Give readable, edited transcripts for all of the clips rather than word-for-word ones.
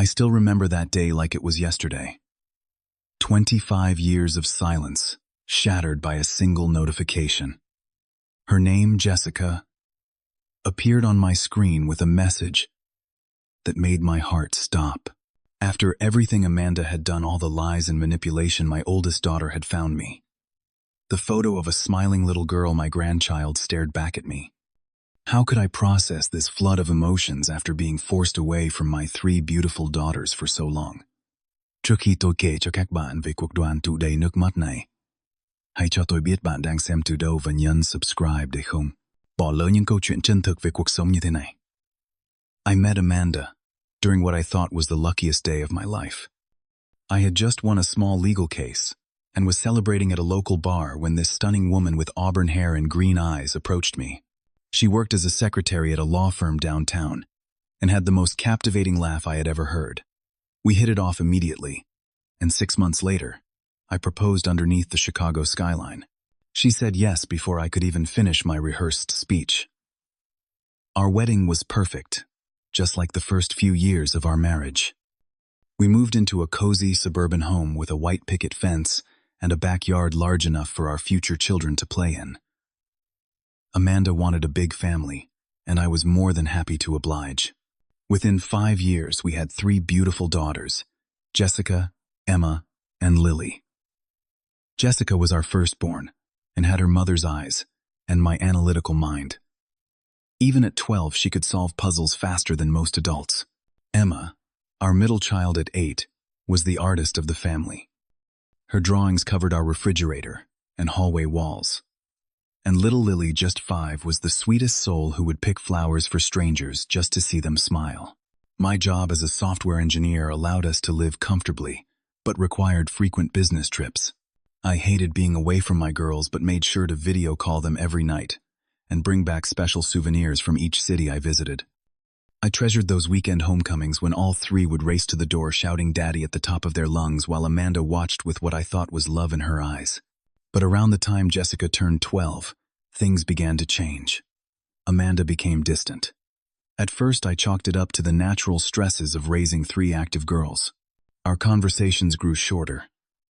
I still remember that day like it was yesterday. 25 years of silence, shattered by a single notification. Her name, Jessica, appeared on my screen with a message that made my heart stop. After everything Amanda had done, all the lies and manipulation, my oldest daughter had found me. The photo of a smiling little girl, my grandchild, stared back at me. How could I process this flood of emotions after being forced away from my 3 beautiful daughters for so long? Trước khi tôi kể cho các bạn về cuộc đoàn tụ đầy nước mắt này, hãy cho tôi biết bạn đang xem từ đâu và nhấn subscribe để không bỏ lỡ những câu chuyện chân thực về cuộc sống như thế này. I met Amanda during what I thought was the luckiest day of my life. I had just won a small legal case and was celebrating at a local bar when this stunning woman with auburn hair and green eyes approached me. She worked as a secretary at a law firm downtown and had the most captivating laugh I had ever heard. We hit it off immediately, and 6 months later, I proposed underneath the Chicago skyline. She said yes before I could even finish my rehearsed speech. Our wedding was perfect, just like the first few years of our marriage. We moved into a cozy suburban home with a white picket fence and a backyard large enough for our future children to play in. Amanda wanted a big family, and I was more than happy to oblige. Within 5 years, we had 3 beautiful daughters, Jessica, Emma, and Lily. Jessica was our firstborn and had her mother's eyes and my analytical mind. Even at 12, she could solve puzzles faster than most adults. Emma, our middle child at 8, was the artist of the family. Her drawings covered our refrigerator and hallway walls. And little Lily, just 5, was the sweetest soul who would pick flowers for strangers just to see them smile. My job as a software engineer allowed us to live comfortably, but required frequent business trips. I hated being away from my girls, but made sure to video call them every night and bring back special souvenirs from each city I visited. I treasured those weekend homecomings when all 3 would race to the door shouting "Daddy" at the top of their lungs while Amanda watched with what I thought was love in her eyes. But around the time Jessica turned 12, things began to change. Amanda became distant. At first, I chalked it up to the natural stresses of raising 3 active girls. Our conversations grew shorter,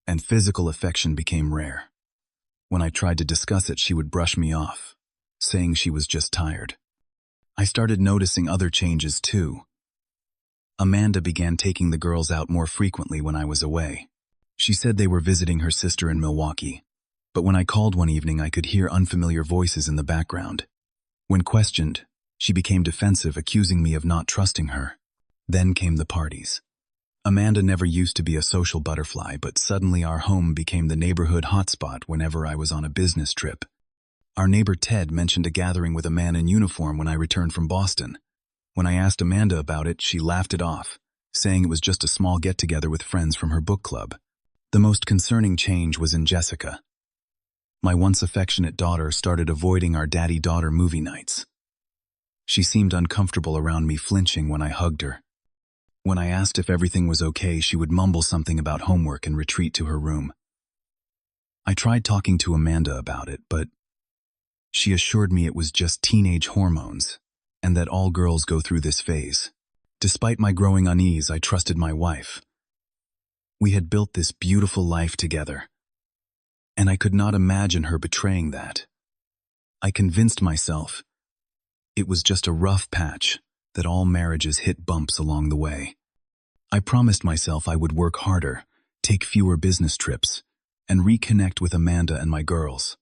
and physical affection became rare. When I tried to discuss it, she would brush me off, saying she was just tired. I started noticing other changes too. Amanda began taking the girls out more frequently when I was away. She said they were visiting her sister in Milwaukee, but when I called one evening, I could hear unfamiliar voices in the background. When questioned, she became defensive, accusing me of not trusting her. Then came the parties. Amanda never used to be a social butterfly, but suddenly our home became the neighborhood hotspot whenever I was on a business trip. Our neighbor Ted mentioned a gathering with a man in uniform when I returned from Boston. When I asked Amanda about it, she laughed it off, saying it was just a small get-together with friends from her book club. The most concerning change was in Jessica. My once affectionate daughter started avoiding our daddy-daughter movie nights. She seemed uncomfortable around me, flinching when I hugged her. When I asked if everything was okay, she would mumble something about homework and retreat to her room. I tried talking to Amanda about it, but she assured me it was just teenage hormones and that all girls go through this phase. Despite my growing unease, I trusted my wife. We had built this beautiful life together, and I could not imagine her betraying that. I convinced myself it was just a rough patch, that all marriages hit bumps along the way. I promised myself I would work harder, take fewer business trips, and reconnect with Amanda and my girls.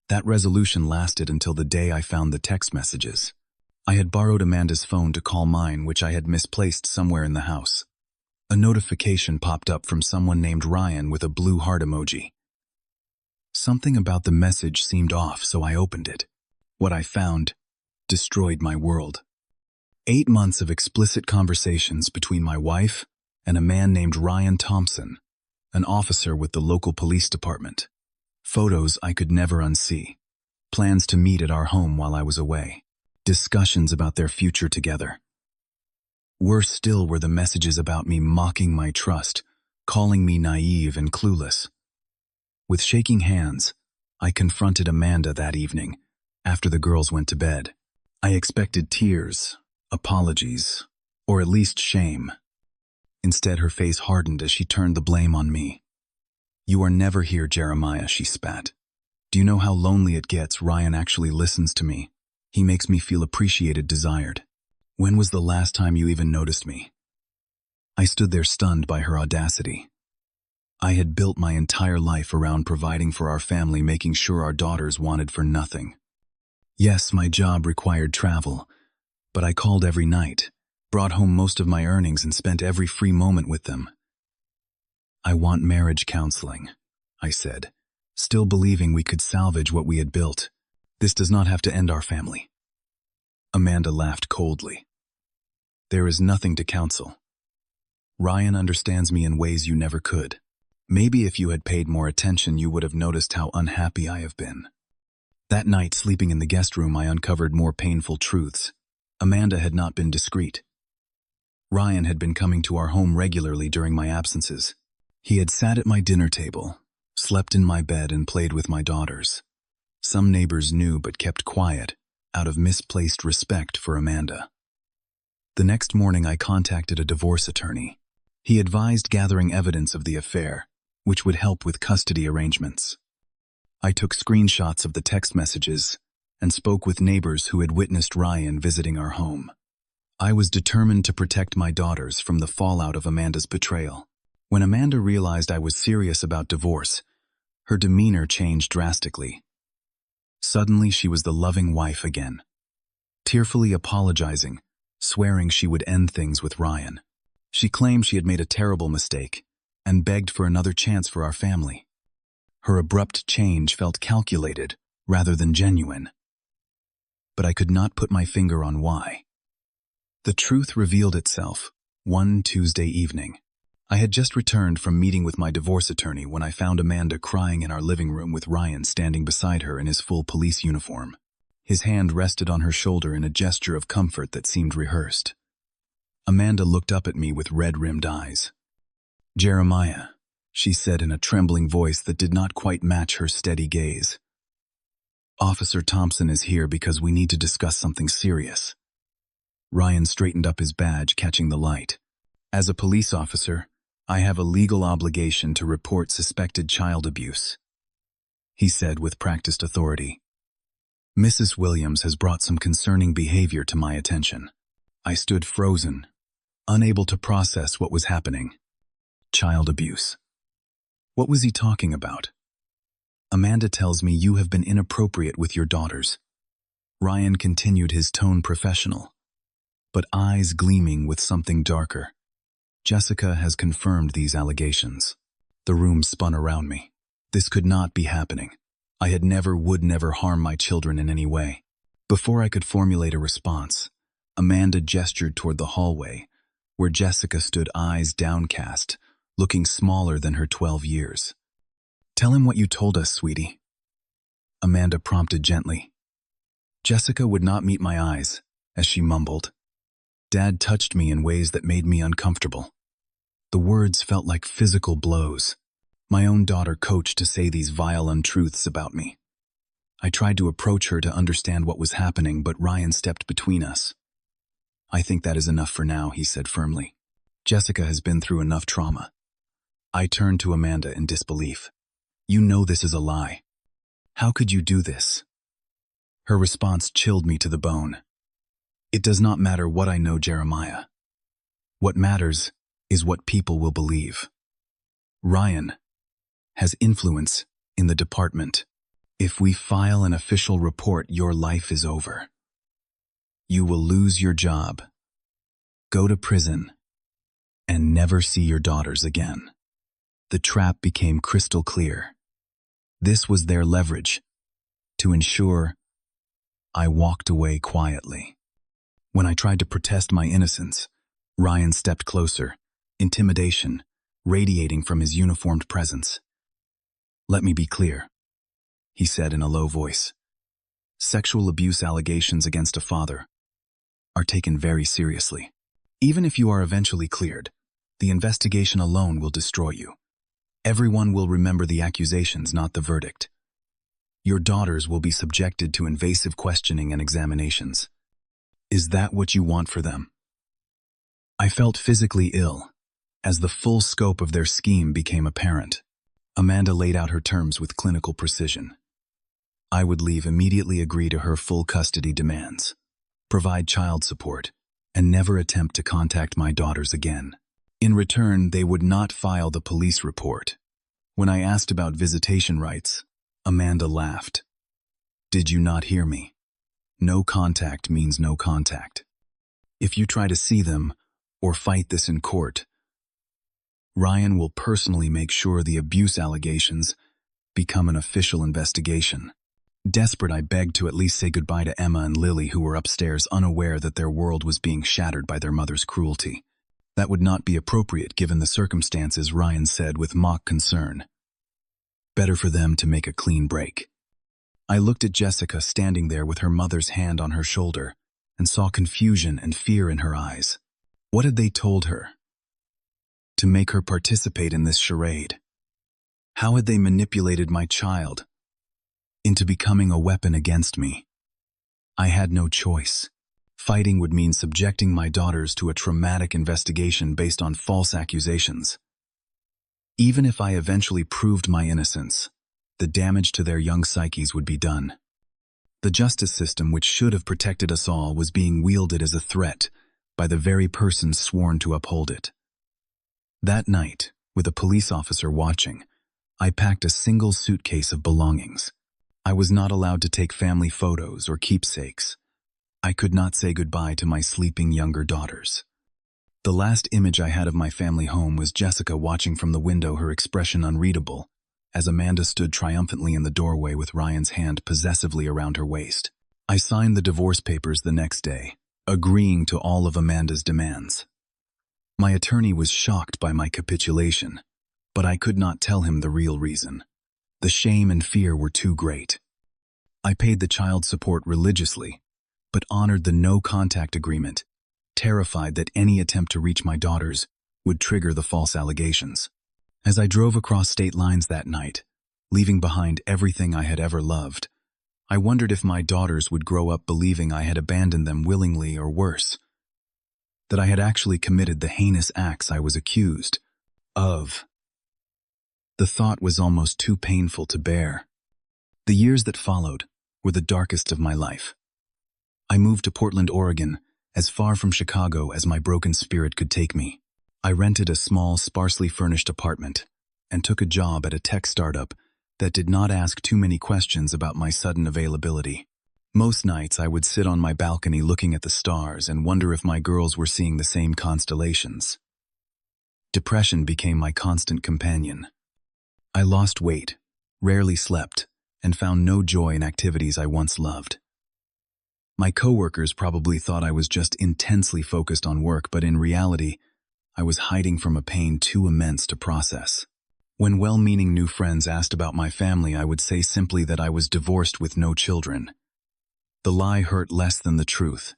That resolution lasted until the day I found the text messages. I had borrowed Amanda's phone to call mine, which I had misplaced somewhere in the house. A notification popped up from someone named Ryan with a blue heart emoji. Something about the message seemed off, so I opened it. What I found destroyed my world. 8 months of explicit conversations between my wife and a man named Ryan Thompson, an officer with the local police department. Photos I could never unsee. Plans to meet at our home while I was away. Discussions about their future together. Worse still were the messages about me mocking my trust, calling me naive and clueless. With shaking hands, I confronted Amanda that evening, after the girls went to bed. I expected tears, apologies, or at least shame. Instead, her face hardened as she turned the blame on me. "You are never here, Jeremiah," she spat. "Do you know how lonely it gets? Ryan actually listens to me. He makes me feel appreciated, desired. When was the last time you even noticed me?" I stood there stunned by her audacity. I had built my entire life around providing for our family, making sure our daughters wanted for nothing. Yes, my job required travel, but I called every night, brought home most of my earnings, and spent every free moment with them. "I want marriage counseling," I said, still believing we could salvage what we had built. "This does not have to end our family." Amanda laughed coldly. "There is nothing to counsel. Ryan understands me in ways you never could. Maybe if you had paid more attention, you would have noticed how unhappy I have been." That night, sleeping in the guest room, I uncovered more painful truths. Amanda had not been discreet. Ryan had been coming to our home regularly during my absences. He had sat at my dinner table, slept in my bed, and played with my daughters. Some neighbors knew but kept quiet, out of misplaced respect for Amanda. The next morning, I contacted a divorce attorney. He advised gathering evidence of the affair, which would help with custody arrangements. I took screenshots of the text messages and spoke with neighbors who had witnessed Ryan visiting our home. I was determined to protect my daughters from the fallout of Amanda's betrayal. When Amanda realized I was serious about divorce, her demeanor changed drastically. Suddenly, she was the loving wife again, tearfully apologizing, swearing she would end things with Ryan. She claimed she had made a terrible mistake and begged for another chance for our family. Her abrupt change felt calculated rather than genuine. But I could not put my finger on why. The truth revealed itself one Tuesday evening. I had just returned from meeting with my divorce attorney when I found Amanda crying in our living room with Ryan standing beside her in his full police uniform. His hand rested on her shoulder in a gesture of comfort that seemed rehearsed. Amanda looked up at me with red-rimmed eyes. "Jeremiah," she said in a trembling voice that did not quite match her steady gaze. "Officer Thompson is here because we need to discuss something serious." Ryan straightened up his badge, catching the light. "As a police officer, I have a legal obligation to report suspected child abuse," he said with practiced authority. "Mrs. Williams has brought some concerning behavior to my attention." I stood frozen, unable to process what was happening. Child abuse. What was he talking about? "Amanda tells me you have been inappropriate with your daughters." Ryan continued, his tone professional, but eyes gleaming with something darker. "Jessica has confirmed these allegations." The room spun around me. This could not be happening. I had would never harm my children in any way. Before I could formulate a response, Amanda gestured toward the hallway, where Jessica stood, eyes downcast, looking smaller than her 12 years. "Tell him what you told us, sweetie," Amanda prompted gently. Jessica would not meet my eyes, as she mumbled. "Dad touched me in ways that made me uncomfortable." The words felt like physical blows. My own daughter coached to say these vile untruths about me. I tried to approach her to understand what was happening, but Ryan stepped between us. "I think that is enough for now," he said firmly. "Jessica has been through enough trauma." I turned to Amanda in disbelief. "You know this is a lie. How could you do this?" Her response chilled me to the bone. "It does not matter what I know, Jeremiah. What matters is what people will believe. Ryan has influence in the department. If we file an official report, your life is over. You will lose your job, go to prison, and never see your daughters again." The trap became crystal clear. This was their leverage to ensure I walked away quietly. When I tried to protest my innocence, Ryan stepped closer, intimidation radiating from his uniformed presence. "Let me be clear," he said in a low voice. "Sexual abuse allegations against a father are taken very seriously. Even if you are eventually cleared, the investigation alone will destroy you. Everyone will remember the accusations, not the verdict. Your daughters will be subjected to invasive questioning and examinations. Is that what you want for them?" I felt physically ill, As the full scope of their scheme became apparent, Amanda laid out her terms with clinical precision. I would leave, immediately agree to her full custody demands, provide child support, and never attempt to contact my daughters again. In return, they would not file the police report. When I asked about visitation rights, Amanda laughed. Did you not hear me? No contact means no contact. If you try to see them or fight this in court, Ryan will personally make sure the abuse allegations become an official investigation. Desperate, I begged to at least say goodbye to Emma and Lily, who were upstairs, unaware that their world was being shattered by their mother's cruelty. That would not be appropriate given the circumstances, Ryan said with mock concern. Better for them to make a clean break. I looked at Jessica standing there with her mother's hand on her shoulder and saw confusion and fear in her eyes. What had they told her? To make her participate in this charade? How had they manipulated my child into becoming a weapon against me? I had no choice. Fighting would mean subjecting my daughters to a traumatic investigation based on false accusations. Even if I eventually proved my innocence, the damage to their young psyches would be done. The justice system, which should have protected us all, was being wielded as a threat by the very persons sworn to uphold it. That night, with a police officer watching, I packed a single suitcase of belongings. I was not allowed to take family photos or keepsakes. I could not say goodbye to my sleeping younger daughters. The last image I had of my family home was Jessica watching from the window, her expression unreadable, as Amanda stood triumphantly in the doorway with Ryan's hand possessively around her waist. I signed the divorce papers the next day, agreeing to all of Amanda's demands. My attorney was shocked by my capitulation, but I could not tell him the real reason. The shame and fear were too great. I paid the child support religiously, but honored the no-contact agreement, terrified that any attempt to reach my daughters would trigger the false allegations. As I drove across state lines that night, leaving behind everything I had ever loved, I wondered if my daughters would grow up believing I had abandoned them willingly, or worse, that I had actually committed the heinous acts I was accused of. The thought was almost too painful to bear. The years that followed were the darkest of my life. I moved to Portland, Oregon, as far from Chicago as my broken spirit could take me. I rented a small, sparsely furnished apartment and took a job at a tech startup that did not ask too many questions about my sudden availability. Most nights I would sit on my balcony looking at the stars and wonder if my girls were seeing the same constellations. Depression became my constant companion. I lost weight, rarely slept, and found no joy in activities I once loved. My coworkers probably thought I was just intensely focused on work, but in reality, I was hiding from a pain too immense to process. When well-meaning new friends asked about my family, I would say simply that I was divorced with no children. The lie hurt less than the truth.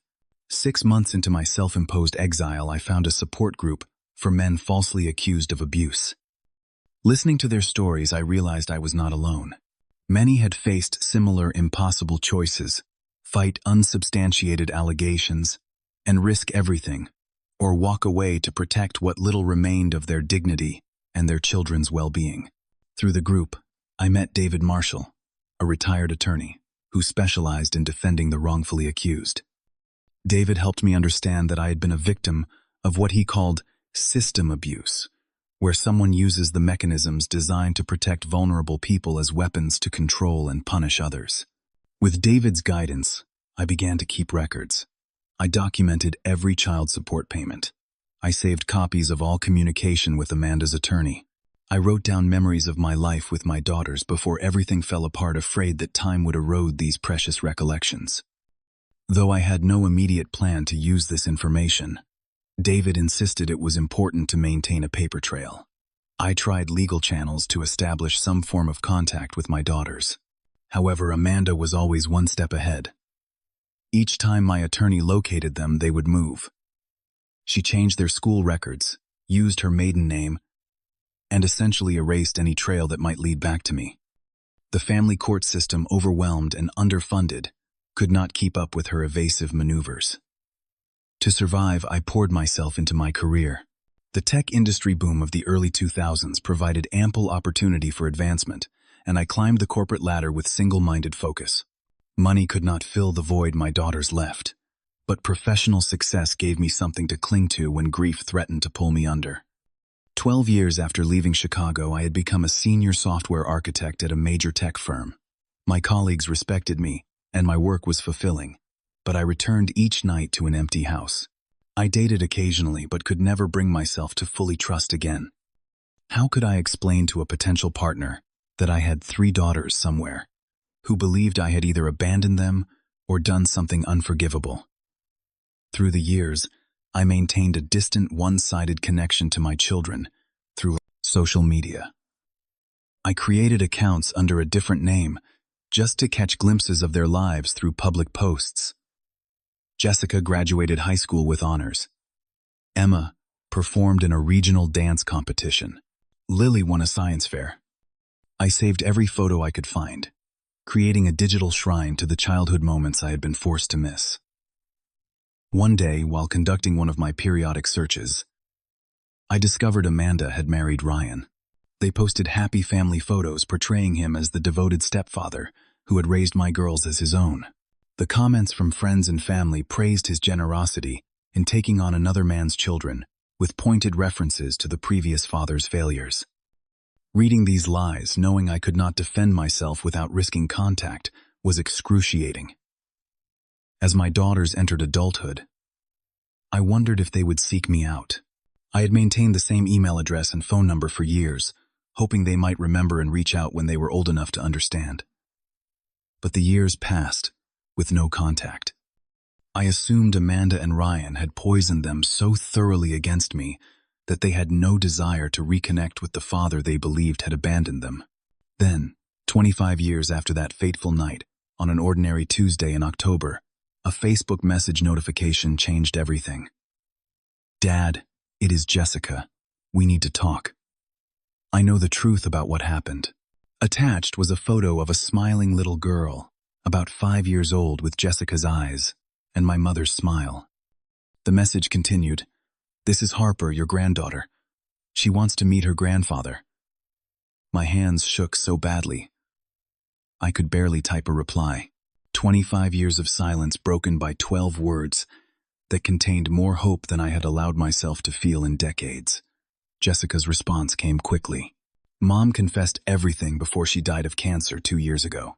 6 months into my self-imposed exile, I found a support group for men falsely accused of abuse. Listening to their stories, I realized I was not alone. Many had faced similar impossible choices: fight unsubstantiated allegations, and risk everything, or walk away to protect what little remained of their dignity and their children's well-being. Through the group, I met David Marshall, a retired attorney who specialized in defending the wrongfully accused. David helped me understand that I had been a victim of what he called system abuse, where someone uses the mechanisms designed to protect vulnerable people as weapons to control and punish others. With David's guidance, I began to keep records. I documented every child support payment. I saved copies of all communication with Amanda's attorney. I wrote down memories of my life with my daughters before everything fell apart, afraid that time would erode these precious recollections. Though I had no immediate plan to use this information, David insisted it was important to maintain a paper trail. I tried legal channels to establish some form of contact with my daughters. However, Amanda was always one step ahead. Each time my attorney located them, they would move. She changed their school records, used her maiden name, and essentially erased any trail that might lead back to me. The family court system, overwhelmed and underfunded, could not keep up with her evasive maneuvers. To survive, I poured myself into my career. The tech industry boom of the early 2000s provided ample opportunity for advancement, and I climbed the corporate ladder with single-minded focus. Money could not fill the void my daughters left, but professional success gave me something to cling to when grief threatened to pull me under. 12 years after leaving Chicago, I had become a senior software architect at a major tech firm. My colleagues respected me, and my work was fulfilling, but I returned each night to an empty house. I dated occasionally, but could never bring myself to fully trust again. How could I explain to a potential partner that I had 3 daughters somewhere, who believed I had either abandoned them or done something unforgivable? Through the years, I maintained a distant, one-sided connection to my children through social media. I created accounts under a different name just to catch glimpses of their lives through public posts. Jessica graduated high school with honors. Emma performed in a regional dance competition. Lily won a science fair. I saved every photo I could find, creating a digital shrine to the childhood moments I had been forced to miss. One day, while conducting one of my periodic searches, I discovered Amanda had married Ryan. They posted happy family photos portraying him as the devoted stepfather who had raised my girls as his own. The comments from friends and family praised his generosity in taking on another man's children, with pointed references to the previous father's failures. Reading these lies, knowing I could not defend myself without risking contact, was excruciating. As my daughters entered adulthood, I wondered if they would seek me out. I had maintained the same email address and phone number for years, hoping they might remember and reach out when they were old enough to understand. But the years passed, with no contact. I assumed Amanda and Ryan had poisoned them so thoroughly against me that they had no desire to reconnect with the father they believed had abandoned them. Then, 25 years after that fateful night, on an ordinary Tuesday in October, a Facebook message notification changed everything. "Dad, it is Jessica. We need to talk. I know the truth about what happened." Attached was a photo of a smiling little girl, about 5 years old, with Jessica's eyes and my mother's smile. The message continued, "This is Harper, your granddaughter. She wants to meet her grandfather." My hands shook so badly, I could barely type a reply. 25 years of silence broken by 12 words that contained more hope than I had allowed myself to feel in decades. Jessica's response came quickly. Mom confessed everything before she died of cancer 2 years ago.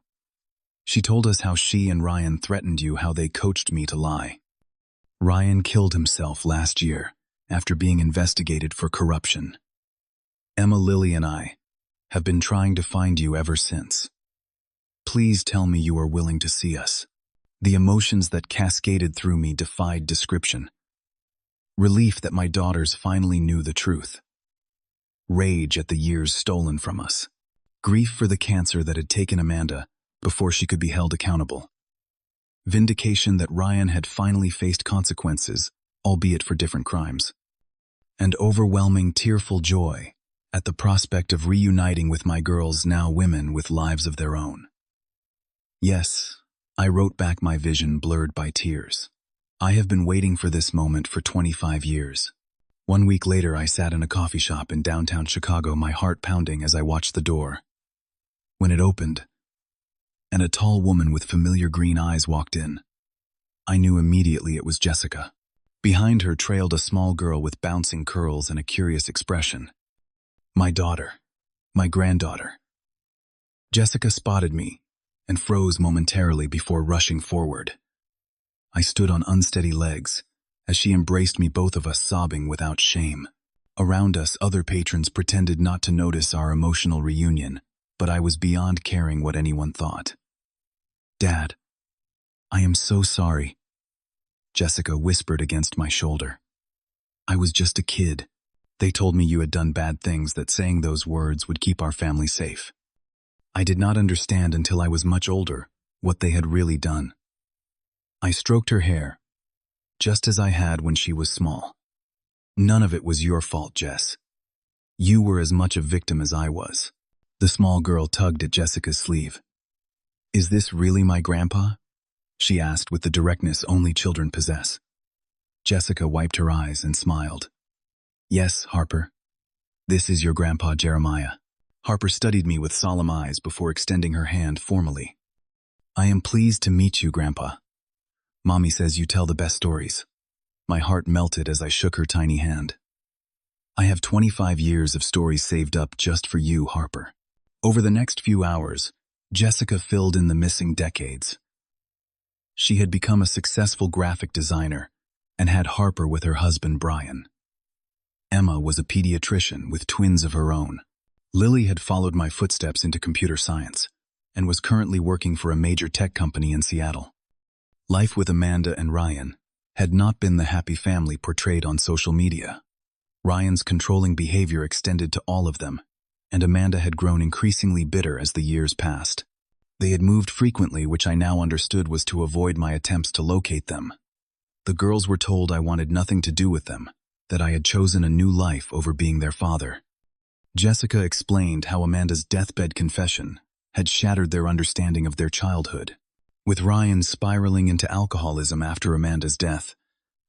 She told us how she and Ryan threatened you, how they coached me to lie. Ryan killed himself last year after being investigated for corruption. Emma, Lily, and I have been trying to find you ever since. Please tell me you are willing to see us." The emotions that cascaded through me defied description. Relief that my daughters finally knew the truth. Rage at the years stolen from us. Grief for the cancer that had taken Amanda before she could be held accountable. Vindication that Ryan had finally faced consequences, albeit for different crimes. And overwhelming, tearful joy at the prospect of reuniting with my girls, now women with lives of their own. Yes, I wrote back my vision blurred by tears. I have been waiting for this moment for 25 years. 1 week later, I sat in a coffee shop in downtown Chicago, my heart pounding as I watched the door. When it opened, and a tall woman with familiar green eyes walked in, I knew immediately it was Jessica. Behind her trailed a small girl with bouncing curls and a curious expression. My daughter, my granddaughter. Jessica spotted me and froze momentarily before rushing forward. I stood on unsteady legs as she embraced me, both of us sobbing without shame. Around us, other patrons pretended not to notice our emotional reunion, but I was beyond caring what anyone thought. "Dad, I am so sorry," Jessica whispered against my shoulder. "I was just a kid. They told me you had done bad things, that saying those words would keep our family safe. I did not understand until I was much older what they had really done." I stroked her hair, just as I had when she was small. "None of it was your fault, Jess. You were as much a victim as I was." The small girl tugged at Jessica's sleeve. "Is this really my grandpa?" she asked with the directness only children possess. Jessica wiped her eyes and smiled. Yes, Harper. This is your grandpa Jeremiah. Harper studied me with solemn eyes before extending her hand formally. I am pleased to meet you, Grandpa. Mommy says you tell the best stories. My heart melted as I shook her tiny hand. I have 25 years of stories saved up just for you, Harper. Over the next few hours, Jessica filled in the missing decades. She had become a successful graphic designer and had Harper with her husband, Brian. Emma was a pediatrician with twins of her own. Lily had followed my footsteps into computer science and was currently working for a major tech company in Seattle. Life with Amanda and Ryan had not been the happy family portrayed on social media. Ryan's controlling behavior extended to all of them, and Amanda had grown increasingly bitter as the years passed. They had moved frequently, which I now understood was to avoid my attempts to locate them. The girls were told I wanted nothing to do with them, that I had chosen a new life over being their father. Jessica explained how Amanda's deathbed confession had shattered their understanding of their childhood. With Ryan spiraling into alcoholism after Amanda's death,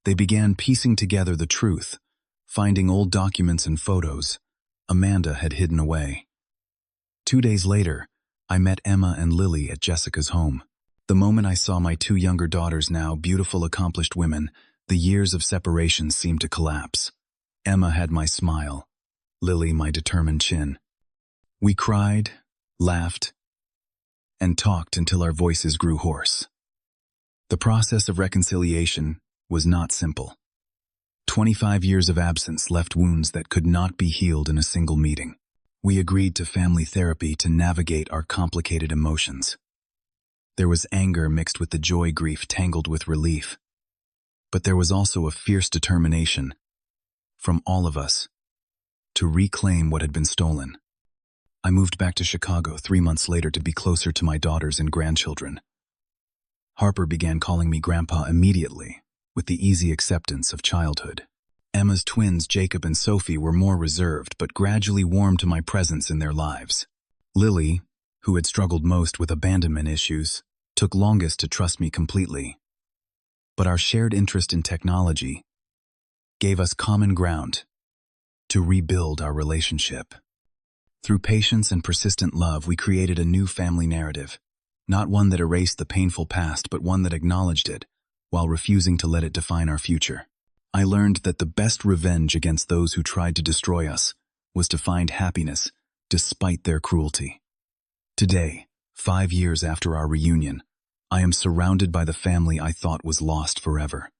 they began piecing together the truth, finding old documents and photos Amanda had hidden away. 2 days later, I met Emma and Lily at Jessica's home. The moment I saw my 2 younger daughters, now beautiful, accomplished women, the years of separation seemed to collapse. Emma had my smile, Lily my determined chin. We cried, laughed, and talked until our voices grew hoarse. The process of reconciliation was not simple. 25 years of absence left wounds that could not be healed in a single meeting. We agreed to family therapy to navigate our complicated emotions. There was anger mixed with the joy, grief tangled with relief. But there was also a fierce determination, from all of us, to reclaim what had been stolen. I moved back to Chicago 3 months later to be closer to my daughters and grandchildren. Harper began calling me Grandpa immediately, with the easy acceptance of childhood. Emma's twins, Jacob and Sophie, were more reserved but gradually warmed to my presence in their lives. Lily, who had struggled most with abandonment issues, took longest to trust me completely. But our shared interest in technology gave us common ground to rebuild our relationship. Through patience and persistent love, we created a new family narrative, not one that erased the painful past, but one that acknowledged it, while refusing to let it define our future. I learned that the best revenge against those who tried to destroy us was to find happiness despite their cruelty. Today, 5 years after our reunion, I am surrounded by the family I thought was lost forever.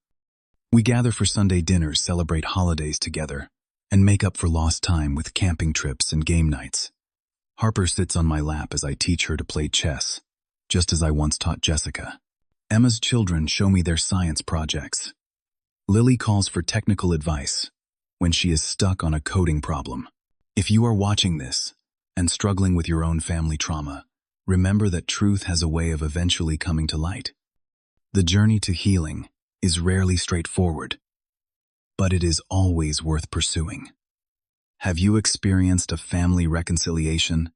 We gather for Sunday dinners, celebrate holidays together, and make up for lost time with camping trips and game nights. Harper sits on my lap as I teach her to play chess, just as I once taught Jessica. Emma's children show me their science projects. Lily calls for technical advice when she is stuck on a coding problem. If you are watching this and struggling with your own family trauma, remember that truth has a way of eventually coming to light. The journey to healing is rarely straightforward, but it is always worth pursuing. Have you experienced a family reconciliation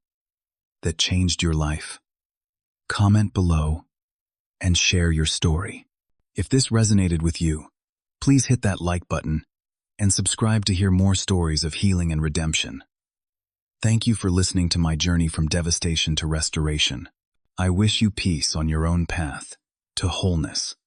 that changed your life? Comment below and share your story. If this resonated with you, please hit that like button and subscribe to hear more stories of healing and redemption. Thank you for listening to my journey from devastation to restoration. I wish you peace on your own path to wholeness.